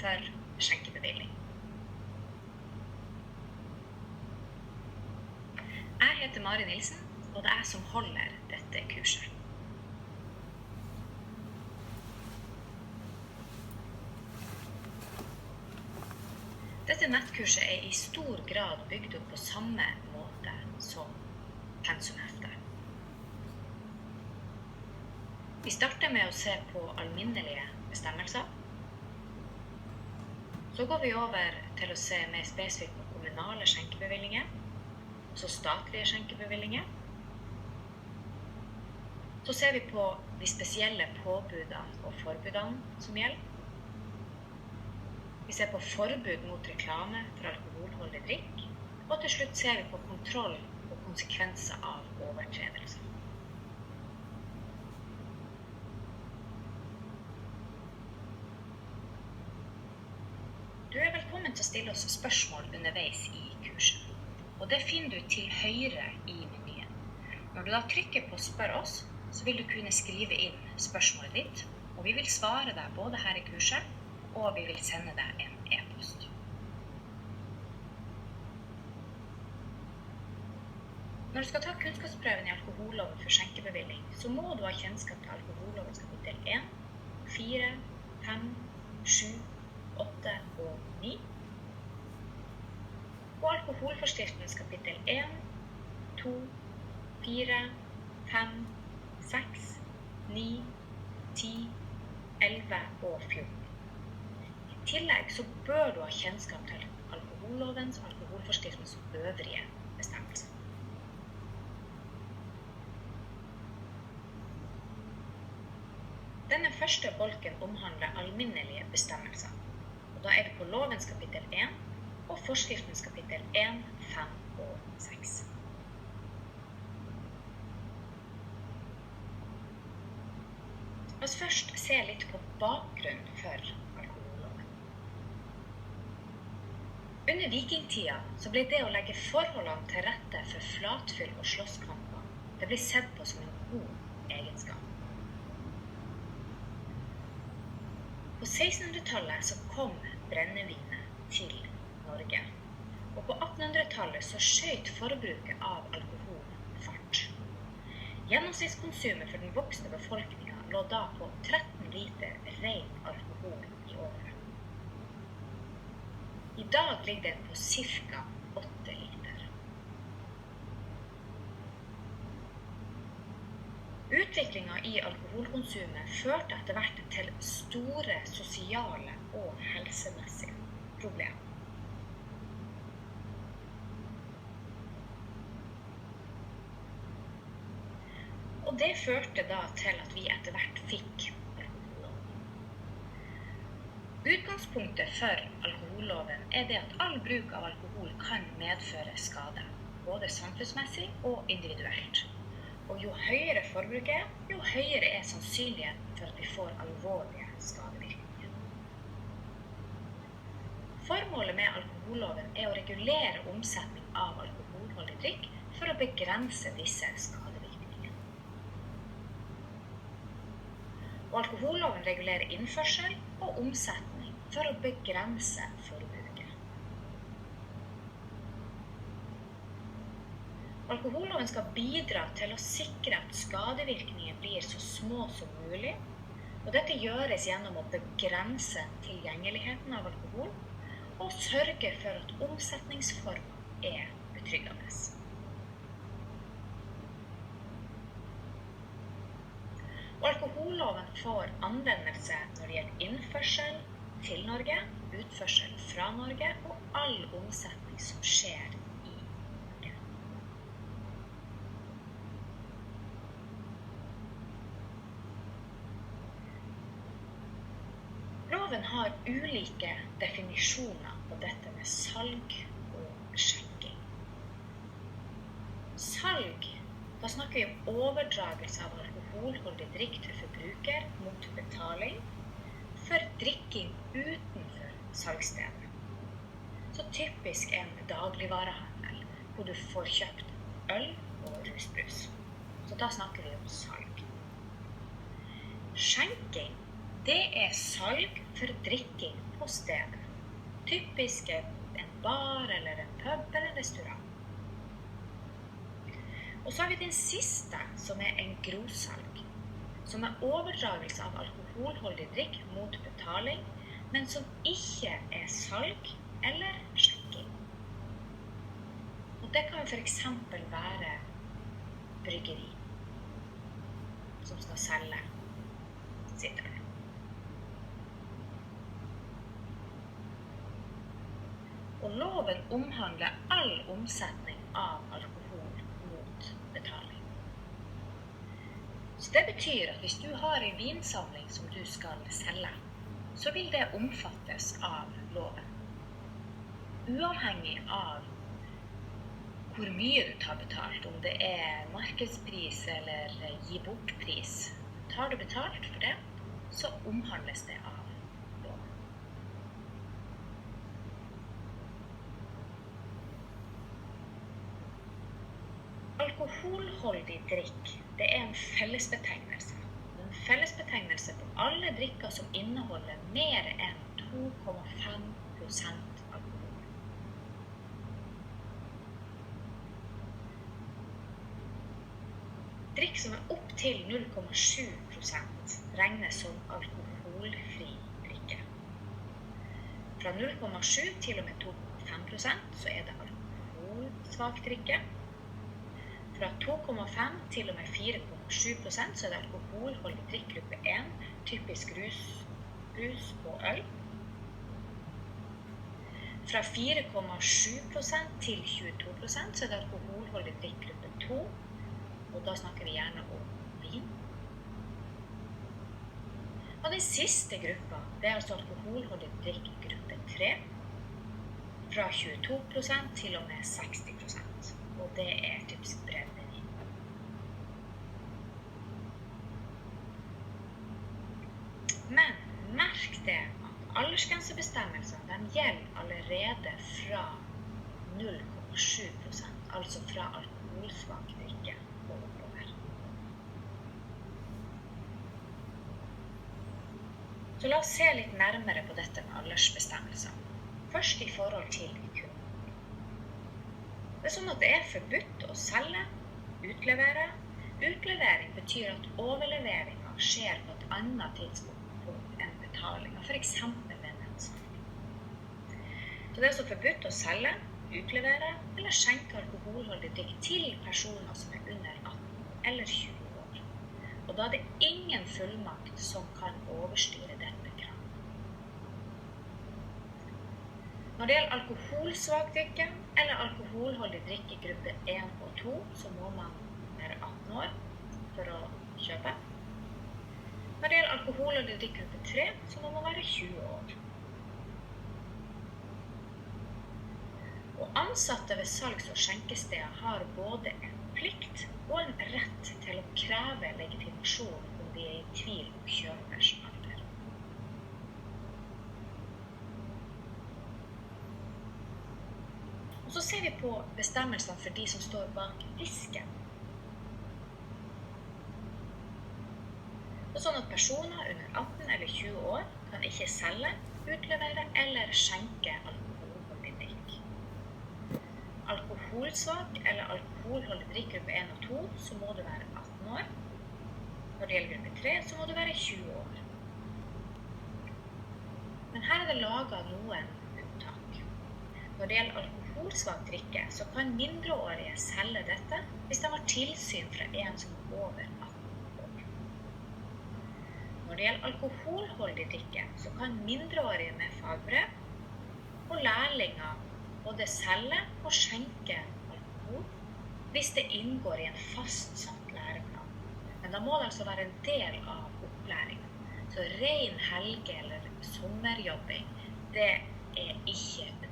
for skjenkebevilling. Jeg heter Mari Nilsen, og det er jeg som holder dette kurset. Dette nettkurset er i stor grad bygd opp på samme måte som pensumheftet. Vi starter med å se på alminnelige bestemmelser. Så går vi over til å se mer spesifikt på kommunale skjenkebevillinger, så statlige skjenkebevillinger. Så ser vi på de spesielle påbudene og forbudene som gjelder. Vi ser på forbud mot reklame for alkoholholdig drikk, og til slutt ser vi på kontroll og konsekvenser av overtredelser. Du er velkommen til å stille oss spørsmål underveis i kurset, og det finner du til høyre i menyen. Når du da trykker på «Spør oss», så vil du kunne skrive inn spørsmålet ditt, og vi vil svare deg både her i kurset, og vi vil sende deg en e-post. Når du skal ta kunnskapsprøven i alkoholloven for skjenkebevilling, så må du ha kjennskap til alkohollovens kapittel 1, 4, 5, 7, 8 og 9. Og alkoholforskriftens kapittel 1, 2, 4, 5, 6, 9, 10, 11 og 14. I tillegg så bør du ha kjennskap til alkohollovens og alkoholforskriftens øvrige bestemmelser. Denne første bolken omhandler alminnelige bestemmelser, og da er vi på lovens kapittel 1 og forskriftens kapittel 1, 5 og 6. La oss først se litt på bakgrunnen for alkoholloven. Under vikingtida så ble det å legge forholdene til rette for flatfyll og slåsskamper, det ble sett på som en god egenskap. På 1600-tallet så kom brennevinet til Norge, og på 1800-tallet så skjøt forbruket av alkohol fart. Gjennomsnittskonsumet for den voksne befolkningen lå da på 13 liter ren alkohol i året. I dag ligger den på ca. 8 liter. Utviklingen i alkoholkonsumet førte etter hvert til store sosiale og helsemessige problemer. Og det førte da til at vi etter hvert fikk alkoholloven. Utgangspunktet for alkoholloven er det at all bruk av alkohol kan medføre skade, både samfunnsmessig og individuelt. Og jo høyere forbruket er, jo høyere er sannsynligheten for at vi får alvorlige skadevirkninger. Formålet med alkoholloven er å regulere omsetning av alkoholholdig drikk for å begrense disse skadevirkningene. Og alkoholloven regulerer innførsel og omsetning for å begrense forbruket. Alkoholloven skal bidra til å sikre at skadevirkninger blir så små som mulig, og dette gjøres gjennom å begrense tilgjengeligheten av alkohol og sørge for at omsetningsformen er betryggende. Og alkoholloven får anvendelse når det gjelder innførsel til Norge, utførsel fra Norge og all omsetning som skjer i Norge. Loven har ulike definisjoner på dette med salg og skjenking. Salg, da snakker vi om overdragelse av alkoholholdig drikk til forbruker mot betaling for drikking utenfor salgstedet. Så typisk en dagligvarehandel, hvor du får kjøpt øl og rusbrus. Så da snakker vi om salg. Skjenking, det salg for drikking på stedet. Typisk en bar eller en pub eller en restaurant. Og så har vi den siste, som en grosalg, som overdragelse av alkoholholdig drikk mot betaling, men som ikke salg eller skjenking. Og det kan for eksempel være bryggeri, som skal selge sitt øl. Og loven omhandler all omsetning av alkohol mot betaling. Så det betyr at hvis du har en vinsamling som du skal selge, så vil det omfattes av loven. Uavhengig av hvor mye du tar betalt, om det markedspris eller gi bort pris. Tar du betalt for det, så omhandles det av loven. Alkoholholdig drikk, det en fellesbetegnelse. En fellesbetegnelse på alle drikker som inneholder mer enn 2,5% alkohol. Drikk som opp til 0,7% regnes som alkoholfri drikke. Fra 0,7 til og med 2,5% så det alkoholsvak drikke. Fra 2,5 til og med 4,7% så det alkoholholdig drikk gruppe 1, typisk rus og øl. Fra 4,7% til 22% så det alkoholholdig drikk gruppe 2, og da snakker vi gjerne om vin. Og den siste gruppa, det altså alkoholholdig drikk gruppe 3, fra 22% til og med 60%, og det typisk brennevin. Men merk det at aldersgrensebestemmelsene gjelder allerede fra 0,7%, altså fra alkoholsvak drikke og oppover. Så la oss se litt nærmere på dette med aldersbestemmelser. Først i forhold til kunden. Det sånn at det forbudt å selge, utlevere. Utlevering betyr at overleveringen skjer på et annet tidspunkt enn betalingen, for eksempel ved nettsalg. Så det så forbudt å selge, utlevere eller skjenke alkoholholdig drikk til personer som under 18 eller 20 år. Og da det ingen fullmakt som kan overstyre dette kravet. Når det gjelder alkoholsvak drikke eller alkoholholdig drikke i gruppe 1 og 2, så må man være 18 år for å kjøpe. Når det gjelder alkoholholdig drikke i gruppe 3, så må man være 20 år. Og ansatte ved salgs- og skjenkesteder har både en plikt og en rett til å kreve legitimasjon om de i tvil om kjøpers alder. Og så ser vi på bestemmelsene for de som står bak disken. Det sånn at personer under 18 eller 20 år kan ikke selge, utlevere eller skjenke alkoholholdig drikk. Alkoholsvak eller alkoholholdig drikk gruppe 1 og 2, så må du være 18 år. Når det gjelder gruppe 3, så må du være 20 år. Men her det laget noen unntak. Når det gjelder alkoholsvak drikke, så kan mindreårige selge dette hvis de har tilsyn fra en som er over 18 år. Når det gjelder alkoholholdig drikke, så kan mindreårige med fagbrev og lærlinger både selge og skjenke alkohol hvis det inngår i en fastsatt læreplan. Men da må det altså være en del av opplæringen. Så ren helge- eller sommerjobbing, det ikke unntatt.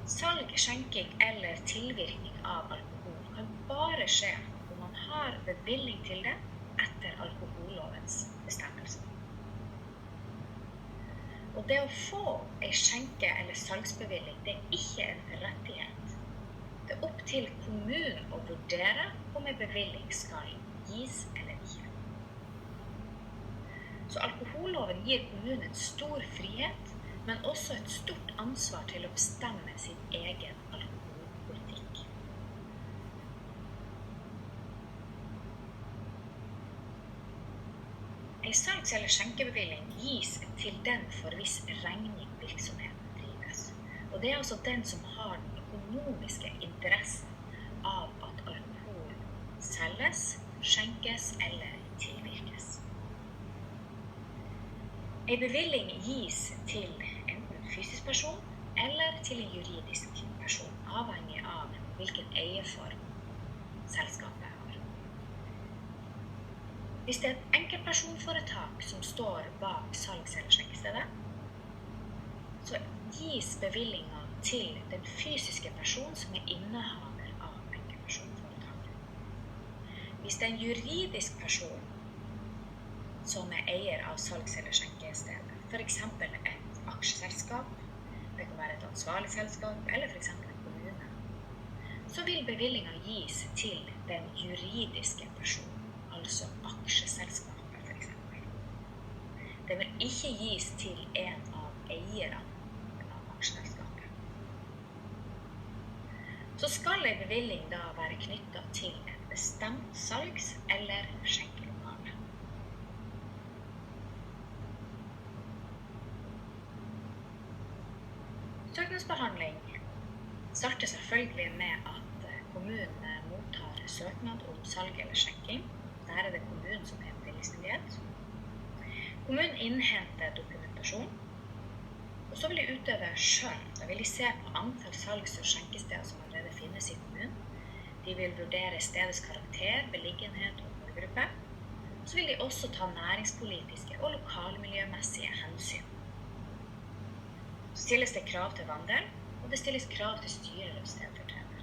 Salg, skjenking eller tilvirkning av alkohol kan bare skje om man har bevilling til det etter alkohollovens bestemmelser. Og det å få en skjenke- eller salgsbevilling, det ikke en rettighet. Det opp til kommunen å vurdere om en bevilling skal gis eller ikke. Så alkoholloven gir kommunen stor frihet, men også et stort ansvar til å bestemme sin egen alkoholpolitikk. En salgs- eller skjenkebevilling gis til den for hvis regning virksomheten drives. Og det er altså den som har den økonomiske interessen av at alkohol selges, skjenkes eller tilvirkes. En bevilling gis til enten fysisk person eller til en juridisk person, avhengig av hvilken eierform selskapet har. Hvis det er et enkeltpersonforetak som står bak salgs- eller skjenkestedet, så gis bevillinger til den fysiske person som er innehaver av enkeltpersonforetaket. Hvis det er en juridisk person som er eier av salgs- eller skjenkestedet, for eksempel et aksjeselskap, det kan være et ansvarlig selskap, eller for eksempel en kommune, så vil bevillinger gis til den juridiske personen, altså aksjeselskapet for eksempel. Det vil ikke gis til en av eierne av aksjeselskapet. Så skal en bevilling da være knyttet til et bestemt salgs- eller skjenkelokale. Søknadsbehandling starter selvfølgelig med at kommunen mottar søknad om salg eller skjenking. Der er det kommunen som er bevillingsmyndighet. Kommunen innhenter dokumentasjon, og så vil de utøve skjønn. Da vil de se på antall salgs- og skjenkesteder som allerede finnes i kommunen. De vil vurdere stedets karakter, beliggenhet og målgruppe. Så vil de også ta næringspolitiske og lokalmiljømessige hensyn. Så stilles det krav til vandel, og det stilles krav til styrer og stedfortreder.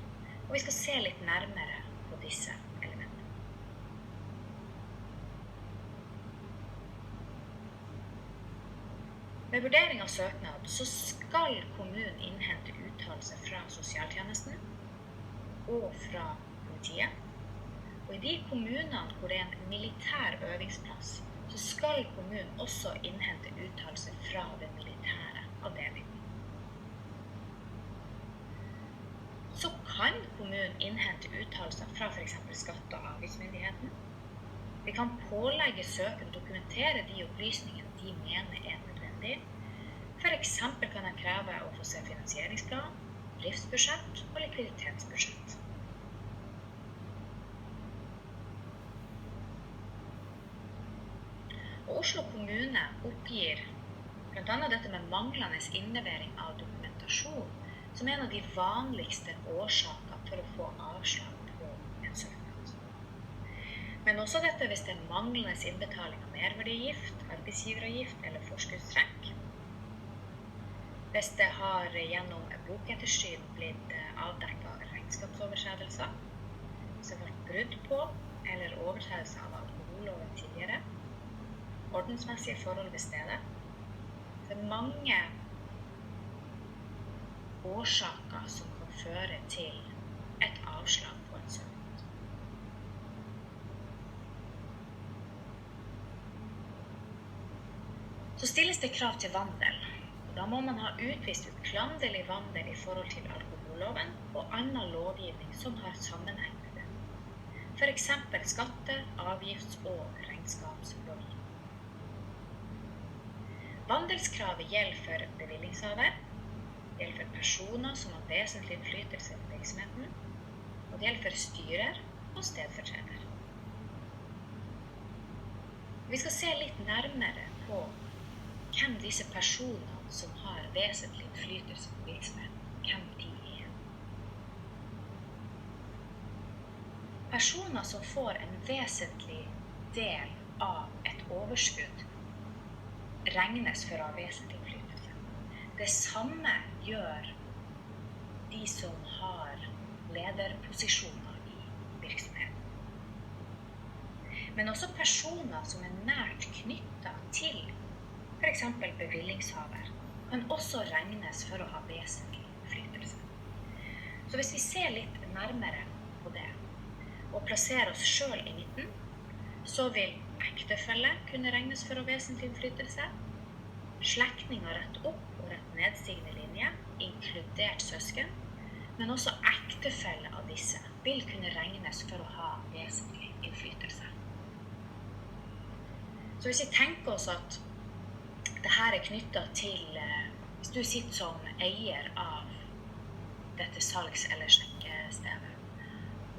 Og vi skal se litt nærmere på disse elementene. Ved vurdering av søknad så skal kommunen innhente uttalelse fra sosialtjenesten og fra politiet. Og i de kommunene hvor det er en militær øvingsplass, så skal kommunen også innhente uttalelse fra den militære avdelingen. Så kan kommunen innhente uttalelser fra for eksempel skatte- og avgiftsmyndigheten. Vi kan pålegge søkeren å dokumentere de opplysningene de mener er nødvendig. For eksempel kan jeg kreve å få se finansieringsplan, driftsbudsjett og likviditetsbudsjett. Og Oslo kommune oppgir blant annet dette med manglende innlevering av dokumentasjon som en av de vanligste årsakene for å få avslag på en søknad. Men også dette hvis det er manglende innbetaling av merverdiavgift, arbeidsgiveravgift eller forskuddstrekk. Hvis det har gjennom bokettersyn blitt avdekket regnskapsovertredelser, hvis det har vært brudd på eller overtredelse av alkoholloven tidligere, ordensmessige forhold ved stedet. Det er mange årsaker som kan føre til et avslag på en søknad. Så stilles det krav til vandel. Da må man ha utvist uklanderlig vandel i forhold til alkoholloven og annen lovgivning som har sammenheng med det. For eksempel skatte-, avgifts- og regnskapslovgivning. Vandelskravet gjelder for bevillingshaver, gjelder for personer som har vesentlig innflytelse på virksomheten, og det gjelder for styrer og stedfortreder. Vi skal se litt nærmere på hvem disse personene som har vesentlig innflytelse på virksomheten, hvem de er. Personer som får en vesentlig del av et overskudd regnes for å ha vesentlig innflytelse. Det samme gjør de som har lederposisjoner i virksomheten. Men også personer som er nært knyttet til for eksempel bevillingshaver, kan også regnes for å ha vesentlig innflytelse. Så hvis vi ser litt nærmere på det, og plasserer oss selv i midten, så vil ektefelle kunne regnes for å ha vesentlig innflytelse. Slektninger rett opp og rett nedstigende linje, inkludert søsken, men også ektefelle av disse vil kunne regnes for å ha vesentlig innflytelse. Så hvis vi tenker oss at dette er knyttet til, hvis du sitter som eier av dette salgs- eller skjenkestedet,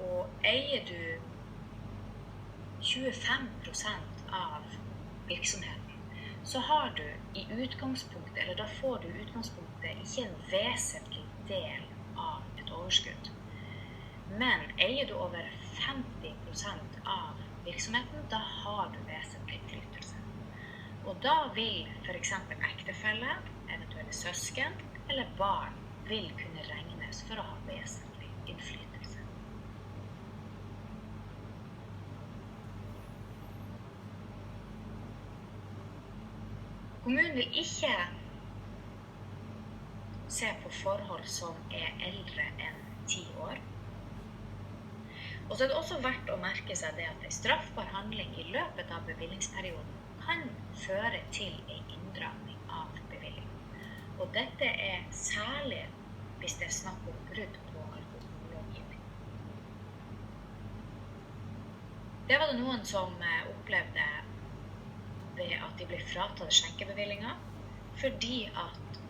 og eier du 25% av virksomheten, så har du i utgangspunktet, eller da får du i utgangspunktet ikke en vesentlig del av et overskudd. Men eier du over 50% av virksomheten, da har du vesentlig innflytelse. Og da vil for eksempel ektefelle, eventuelle søsken eller barn vil kunne regnes for å ha vesentlig innflytelse. Kommunen vil ikke se på forhold som er eldre enn 10 år. Og så er det også verdt å merke seg det at en straffbar handling i løpet av bevillingsperioden kan føre til en inndragning av bevilling. Og dette er særlig hvis det er snakk om brudd på alkohollovgivning. Det var det noen som opplevde ved at de ble fratatt skjenkebevillinger, fordi at